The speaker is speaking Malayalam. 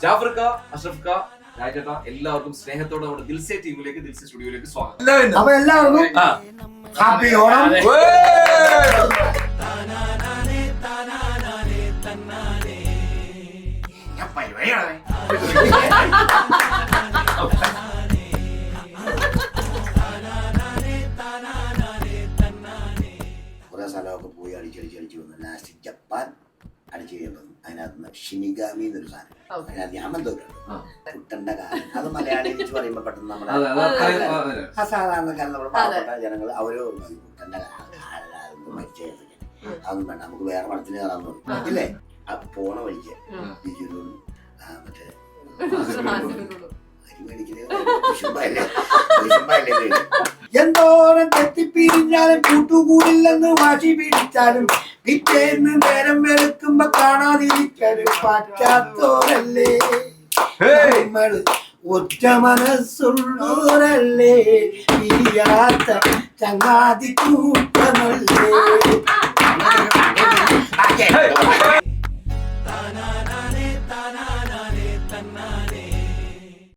ജാഫർക്ക, അഷ്റഫ്ക്ക, രാജേട്ട, എല്ലാവർക്കും സ്നേഹത്തോടെ നമ്മുടെ ദിൽസെ ടീമിലേക്ക്, ദിൽസെ സ്റ്റുഡിയോയിലേക്ക് സ്വാഗതം. അപ്പൊ എല്ലാവർക്കും ഹാപ്പി ഓണം. കുറെ സ്ഥലമൊക്കെ പോയി അടിച്ചടിച്ച് വന്നു. ലാസ്റ്റ് ജപ്പാൻ അടിച്ചു കഴിയുമ്പോൾ അതിനകത്ത് ഷിനിഗാമി എന്നൊരു സാധനം, അതിനകത്ത് ഞാൻ ബന്ധമുണ്ട് കുട്ടന്റെ കാലം. അത് മലയാളിയിൽ വെച്ച് പറയുമ്പോൾ പെട്ടെന്ന് നമ്മുടെ അസാധാരണക്കാരൻ നമ്മുടെ പാവപ്പെട്ട ജനങ്ങൾ അവര് കുട്ടന്റെ മരിച്ച അതൊന്നും വേണ്ട, നമുക്ക് വേറെ പടത്തിന് കയറാന്ന് പറയും ഇല്ലേ. അപ്പൊ പോണ വഴിക്ക് ബിജുനും മറ്റേ എന്തോരം തെറ്റിപ്പിരിഞ്ഞാലും കൂട്ടുകൂടില്ലെന്ന് വാശി പിടിച്ചാലും പിറ്റേന്ന് നേരം വെളുക്കുമ്പോ കാണാതിരിക്കാനും പറ്റാത്തോരല്ലേ നമ്മള്. ഒറ്റ മനസ്സുള്ളോരല്ലേ, പിരിയാത്ത ചങ്ങാതി കൂട്ടമല്ലേ.